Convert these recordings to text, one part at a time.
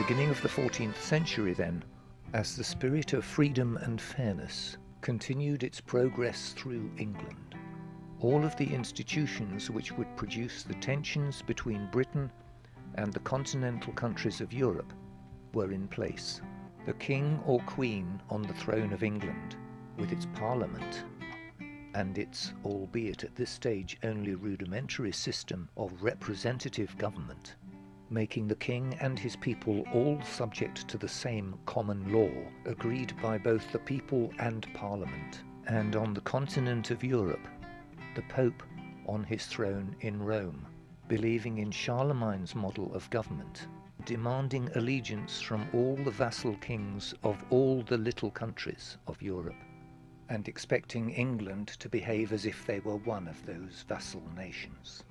beginning of the 14th century then, as the spirit of freedom and fairness continued its progress through England, all of the institutions which would produce the tensions between Britain and the continental countries of Europe were in place. The king or queen on the throne of England, with its parliament and its, albeit at this stage only rudimentary, system of representative government, making the king and his people all subject to the same common law, agreed by both the people and parliament, and on the continent of Europe, the Pope on his throne in Rome, believing in Charlemagne's model of government, demanding allegiance from all the vassal kings of all the little countries of Europe, and expecting England to behave as if they were one of those vassal nations.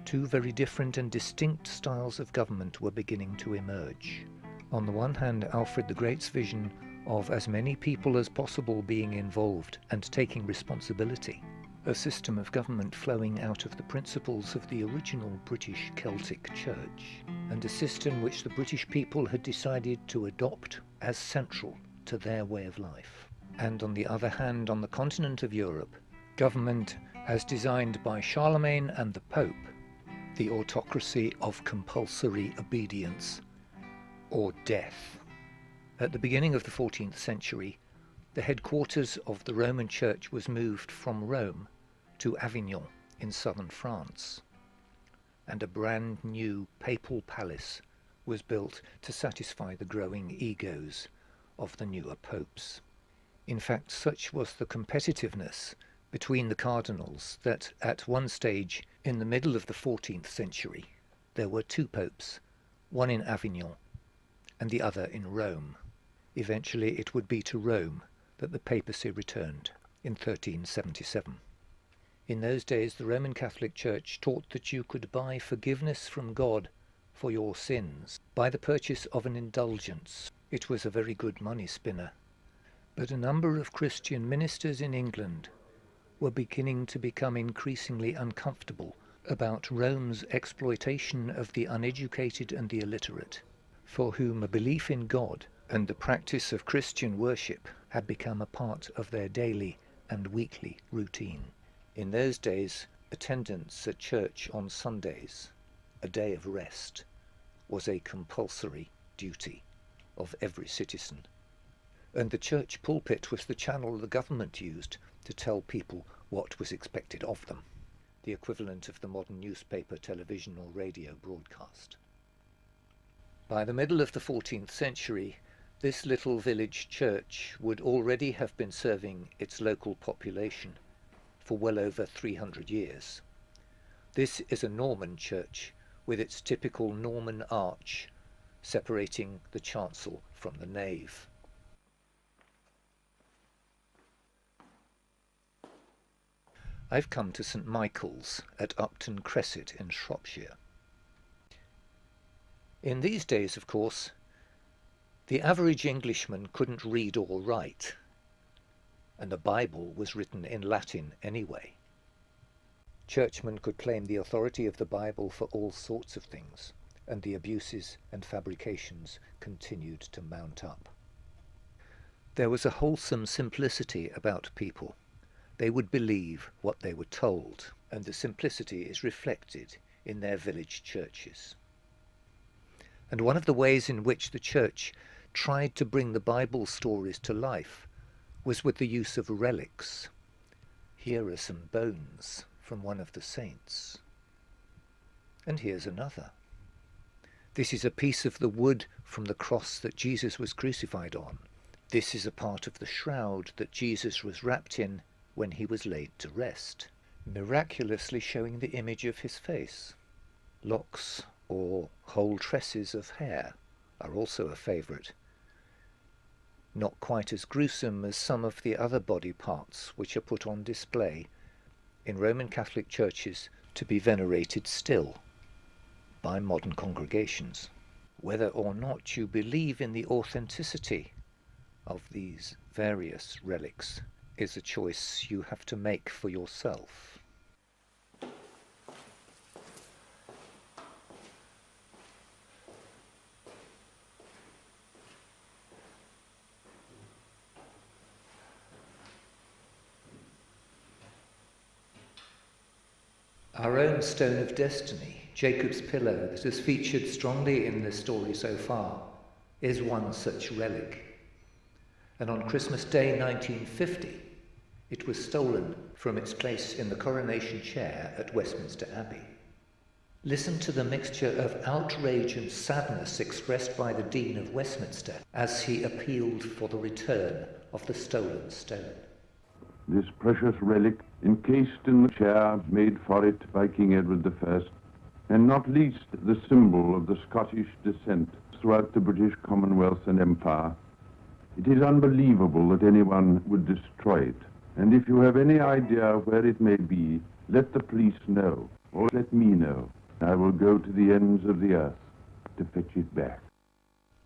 Two very different and distinct styles of government were beginning to emerge. On the one hand, Alfred the Great's vision of as many people as possible being involved and taking responsibility, a system of government flowing out of the principles of the original British Celtic Church, and a system which the British people had decided to adopt as central to their way of life. And on the other hand, on the continent of Europe, government as designed by Charlemagne and the Pope, the autocracy of compulsory obedience or death. At the beginning of the 14th century, the headquarters of the Roman Church was moved from Rome to Avignon in southern France, and a brand new papal palace was built to satisfy the growing egos of the newer popes. In fact, such was the competitiveness between the cardinals that at one stage in the middle of the 14th century there were two popes, one in Avignon and the other in Rome. Eventually it would be to Rome that the papacy returned in 1377. In those days the Roman Catholic Church taught that you could buy forgiveness from God for your sins by the purchase of an indulgence. It was a very good money spinner. But a number of Christian ministers in England were beginning to become increasingly uncomfortable about Rome's exploitation of the uneducated and the illiterate, for whom a belief in God and the practice of Christian worship had become a part of their daily and weekly routine. In those days, attendance at church on Sundays, a day of rest, was a compulsory duty of every citizen. And the church pulpit was the channel the government used to tell people what was expected of them, the equivalent of the modern newspaper, television or radio broadcast. By the middle of the 14th century, this little village church would already have been serving its local population for well over 300 years. This is a Norman church with its typical Norman arch separating the chancel from the nave. I've come to St Michael's at Upton Cresset in Shropshire. In these days, of course, the average Englishman couldn't read or write, and the Bible was written in Latin anyway. Churchmen could claim the authority of the Bible for all sorts of things, and the abuses and fabrications continued to mount up. There was a wholesome simplicity about people. They would believe what they were told, and the simplicity is reflected in their village churches. And one of the ways in which the church tried to bring the Bible stories to life was with the use of relics. Here are some bones from one of the saints. And here's another. This is a piece of the wood from the cross that Jesus was crucified on. This is a part of the shroud that Jesus was wrapped in when he was laid to rest, miraculously showing the image of his face. Locks or whole tresses of hair are also a favourite, not quite as gruesome as some of the other body parts which are put on display in Roman Catholic churches to be venerated still by modern congregations. Whether or not you believe in the authenticity of these various relics is a choice you have to make for yourself. Our own Stone of Destiny, Jacob's Pillow, that has featured strongly in this story so far, is one such relic. And on Christmas Day 1950, it was stolen from its place in the coronation chair at Westminster Abbey. Listen to the mixture of outrage and sadness expressed by the Dean of Westminster as he appealed for the return of the stolen stone. This precious relic, encased in the chair made for it by King Edward I, and not least the symbol of the Scottish descent throughout the British Commonwealth and Empire, it is unbelievable that anyone would destroy it. And if you have any idea where it may be, let the police know, or let me know. I will go to the ends of the earth to fetch it back.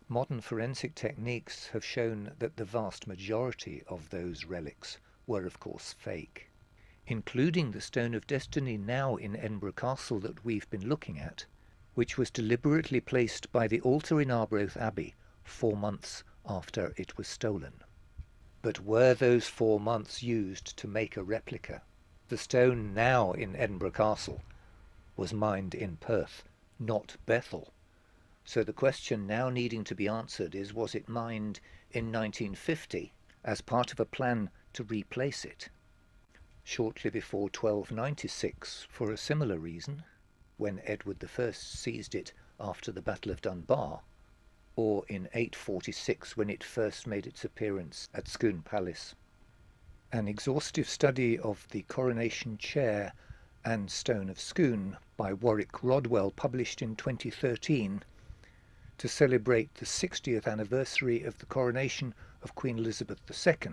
Modern forensic techniques have shown that the vast majority of those relics were of course fake, including the Stone of Destiny now in Edinburgh Castle that we've been looking at, which was deliberately placed by the altar in Arbroath Abbey 4 months after it was stolen. But were those 4 months used to make a replica? The stone now in Edinburgh Castle was mined in Perth, not Bethel. So the question now needing to be answered is, was it mined in 1950 as part of a plan to replace it? Shortly before 1296, for a similar reason, when Edward I seized it after the Battle of Dunbar, or in 846 when it first made its appearance at Scone Palace. An exhaustive study of the coronation chair and Stone of Scone by Warwick Rodwell, published in 2013 to celebrate the 60th anniversary of the coronation of Queen Elizabeth II,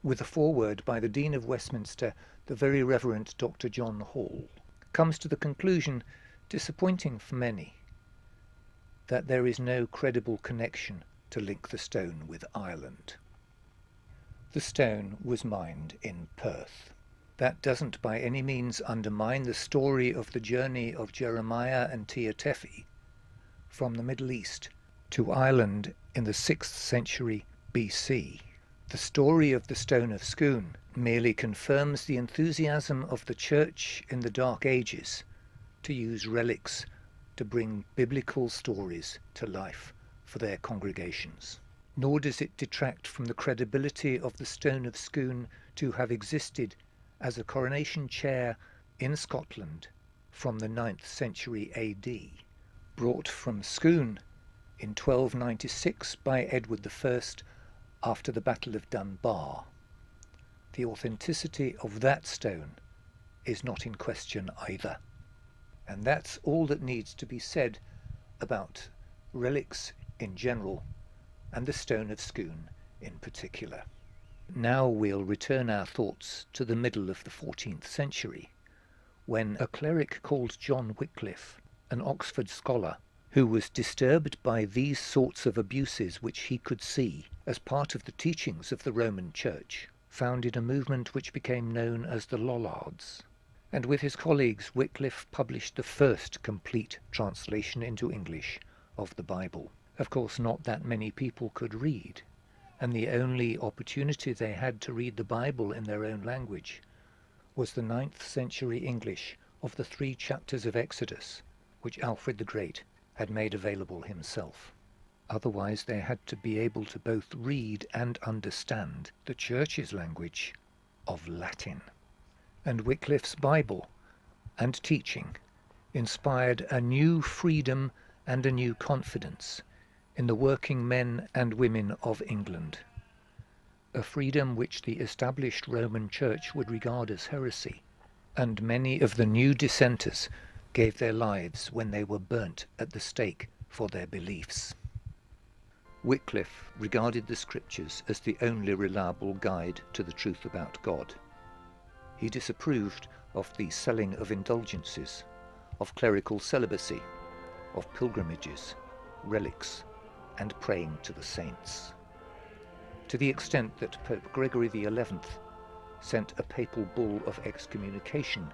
with a foreword by the Dean of Westminster, the Very Reverend Dr. John Hall, comes to the conclusion, disappointing for many, that there is no credible connection to link the stone with Ireland. The stone was mined in Perth. That doesn't by any means undermine the story of the journey of Jeremiah and Tia Tephi from the Middle East to Ireland in the 6th century BC. The story of the Stone of Scone merely confirms the enthusiasm of the Church in the Dark Ages to use relics to bring biblical stories to life for their congregations. Nor does it detract from the credibility of the Stone of Scone to have existed as a coronation chair in Scotland from the 9th century AD, brought from Scone in 1296 by Edward I after the Battle of Dunbar. The authenticity of that stone is not in question either. And that's all that needs to be said about relics in general and the Stone of Scone in particular. Now we'll return our thoughts to the middle of the 14th century, when a cleric called John Wycliffe, an Oxford scholar, who was disturbed by these sorts of abuses which he could see as part of the teachings of the Roman Church, founded a movement which became known as the Lollards. And with his colleagues, Wycliffe published the first complete translation into English of the Bible. Of course, not that many people could read, and the only opportunity they had to read the Bible in their own language was the 9th century English of the 3 chapters of Exodus, which Alfred the Great had made available himself. Otherwise they had to be able to both read and understand the Church's language of Latin. And Wycliffe's Bible and teaching inspired a new freedom and a new confidence in the working men and women of England, a freedom which the established Roman Church would regard as heresy, and many of the new dissenters gave their lives when they were burnt at the stake for their beliefs. Wycliffe regarded the scriptures as the only reliable guide to the truth about God. He disapproved of the selling of indulgences, of clerical celibacy, of pilgrimages, relics, and praying to the saints, to the extent that Pope Gregory XI sent a papal bull of excommunication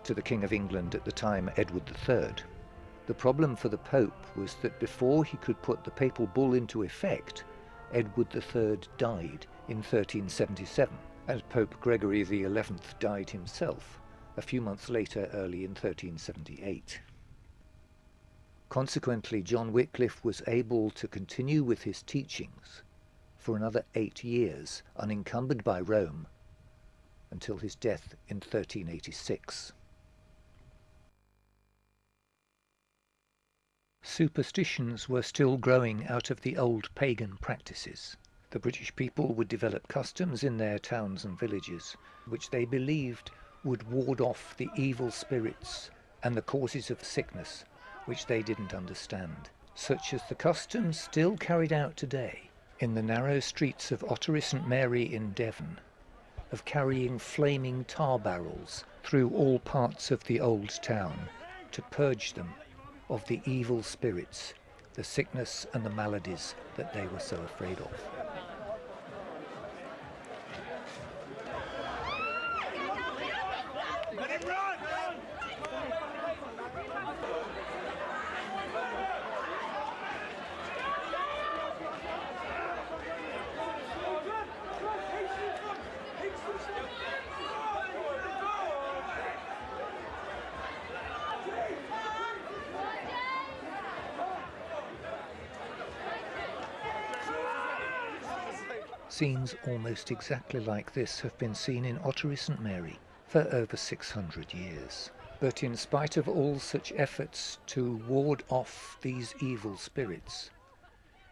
to the King of England at the time, Edward III. The problem for the Pope was that before he could put the papal bull into effect, Edward III died in 1377, and Pope Gregory XI died himself a few months later, early in 1378. Consequently, John Wycliffe was able to continue with his teachings for another 8 years, unencumbered by Rome, until his death in 1386. Superstitions were still growing out of the old pagan practices. The British people would develop customs in their towns and villages, which they believed would ward off the evil spirits and the causes of sickness, which they didn't understand, such as the customs still carried out today in the narrow streets of Ottery St Mary in Devon, of carrying flaming tar barrels through all parts of the old town to purge them of the evil spirits, the sickness and the maladies that they were so afraid of. Scenes almost exactly like this have been seen in Ottery St Mary for over 600 years. But in spite of all such efforts to ward off these evil spirits,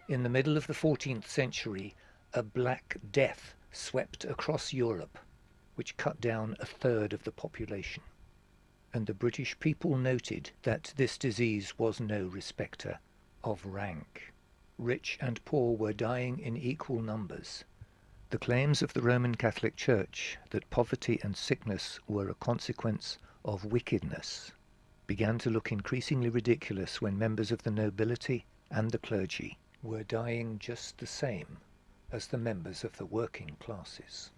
in the middle of the 14th century, a Black Death swept across Europe, which cut down a third of the population. And the British people noted that this disease was no respecter of rank. Rich and poor were dying in equal numbers. The claims of the Roman Catholic Church that poverty and sickness were a consequence of wickedness began to look increasingly ridiculous when members of the nobility and the clergy were dying just the same as the members of the working classes.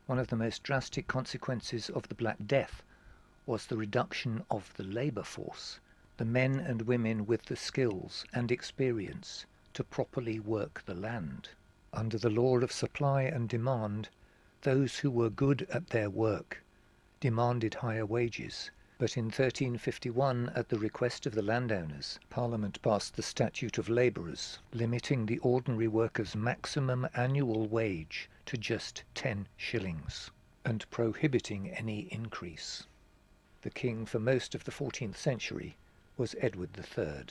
One of the most drastic consequences of the Black Death was the reduction of the labour force, the men and women with the skills and experience to properly work the land. Under the law of supply and demand, those who were good at their work demanded higher wages, but in 1351, at the request of the landowners, Parliament passed the Statute of Labourers, limiting the ordinary worker's maximum annual wage to just 10 shillings, and prohibiting any increase. The king for most of the 14th century was Edward III.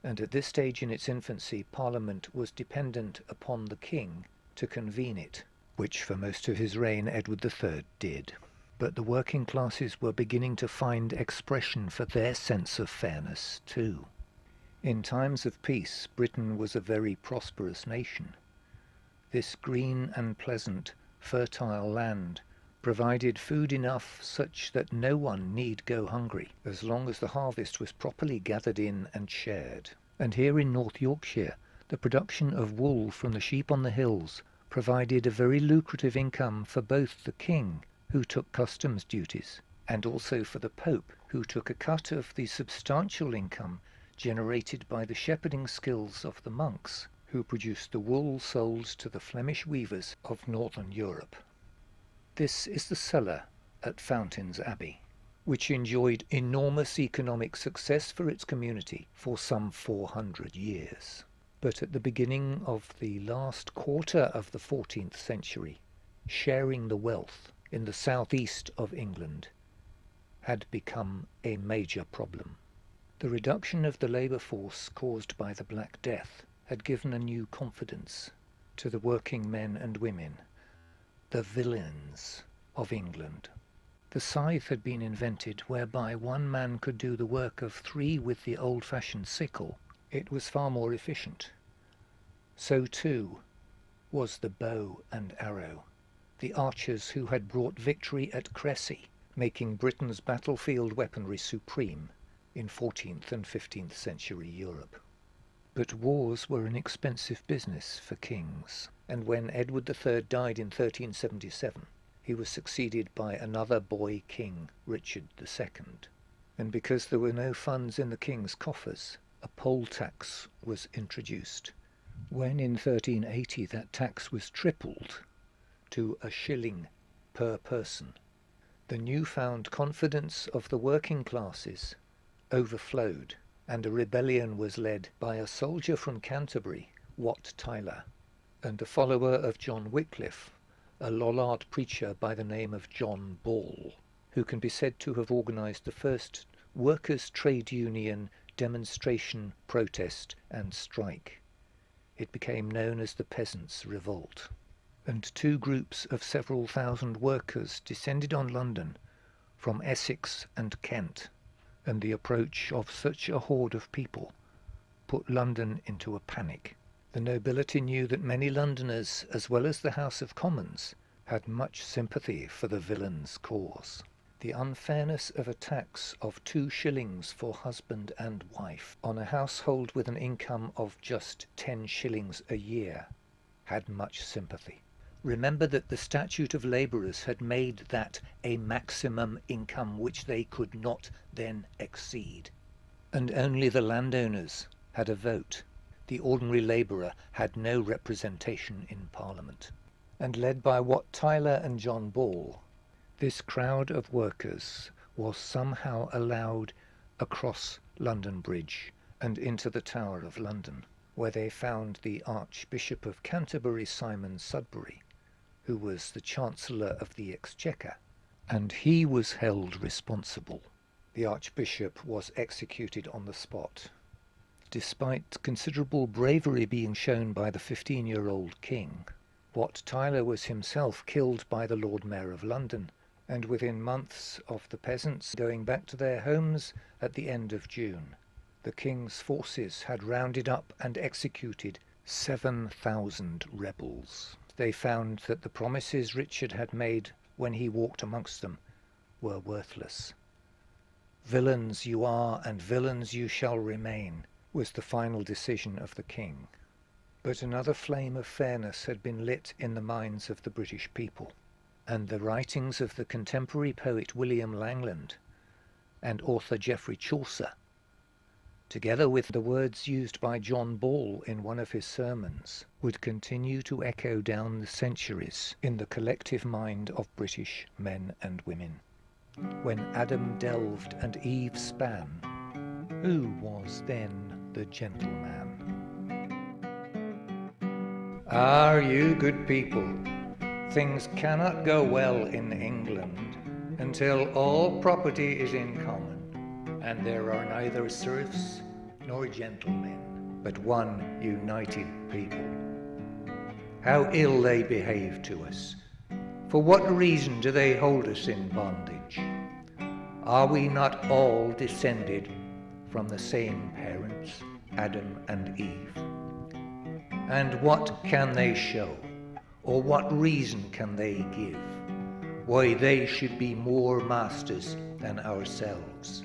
And at this stage in its infancy, Parliament was dependent upon the king to convene it, which for most of his reign Edward III did. But the working classes were beginning to find expression for their sense of fairness too. In times of peace, Britain was a very prosperous nation. This green and pleasant, fertile land provided food enough such that no one need go hungry, as long as the harvest was properly gathered in and shared. And here in North Yorkshire, the production of wool from the sheep on the hills provided a very lucrative income for both the king, who took customs duties, and also for the Pope, who took a cut of the substantial income generated by the shepherding skills of the monks, who produced the wool sold to the Flemish weavers of northern Europe. This is the cellar at Fountains Abbey, which enjoyed enormous economic success for its community for some 400 years. But at the beginning of the last quarter of the 14th century, sharing the wealth in the southeast of England had become a major problem. The reduction of the labour force caused by the Black Death had given a new confidence to the working men and women, the villains of England. The scythe had been invented whereby one man could do the work of 3 with the old-fashioned sickle. It was far more efficient. So too was the bow and arrow, the archers who had brought victory at Crecy, making Britain's battlefield weaponry supreme in 14th and 15th century Europe. But wars were an expensive business for kings, and when Edward III died in 1377, he was succeeded by another boy king, Richard II. And because there were no funds in the king's coffers, a poll tax was introduced. When in 1380 that tax was tripled to a shilling per person, The newfound confidence of the working classes overflowed, and a rebellion was led by a soldier from Canterbury, Wat Tyler, and a follower of John Wycliffe, a Lollard preacher by the name of John Ball, who can be said to have organised the first workers' trade union demonstration, protest and strike. It became known as the Peasants' Revolt, and two groups of several thousand workers descended on London from Essex and Kent, and the approach of such a horde of people put London into a panic. The nobility knew that many Londoners, as well as the House of Commons, had much sympathy for the villains' cause. The unfairness of a tax of 2 shillings for husband and wife on a household with an income of just 10 shillings a year had much sympathy. Remember that the Statute of Labourers had made that a maximum income which they could not then exceed, and only the landowners had a vote. The ordinary labourer had no representation in Parliament. And led by Wat Tyler and John Ball, this crowd of workers was somehow allowed across London Bridge and into the Tower of London, where they found the Archbishop of Canterbury, Simon Sudbury, who was the Chancellor of the Exchequer, and he was held responsible. The Archbishop was executed on the spot. Despite considerable bravery being shown by the 15-year-old king, Wat Tyler was himself killed by the Lord Mayor of London, and within months of the peasants going back to their homes at the end of June, the king's forces had rounded up and executed 7,000 rebels. They found that the promises Richard had made when he walked amongst them were worthless. "Villains you are, and villains you shall remain," was the final decision of the king. But another flame of fairness had been lit in the minds of the British people, and the writings of the contemporary poet William Langland and author Geoffrey Chaucer, together with the words used by John Ball in one of his sermons, would continue to echo down the centuries in the collective mind of British men and women. When Adam delved and Eve span, who was then the gentleman? Ah, you good people, things cannot go well in England until all property is in common, and there are neither serfs nor gentlemen, but one united people. How ill they behave to us. For what reason do they hold us in bondage? Are we not all descended from the same parents, Adam and Eve? And what can they show, or what reason can they give, why they should be more masters than ourselves?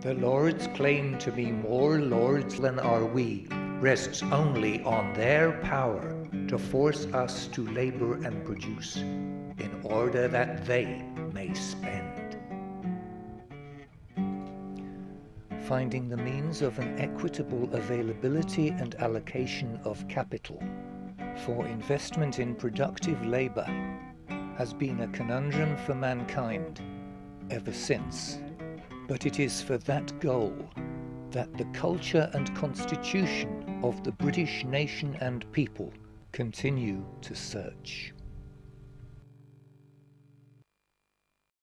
The Lord's claim to be more lords than are we rests only on their power to force us to labour and produce, in order that they may spend. Finding the means of an equitable availability and allocation of capital for investment in productive labour has been a conundrum for mankind ever since. But it is for that goal that the culture and constitution of the British nation and people continue to search.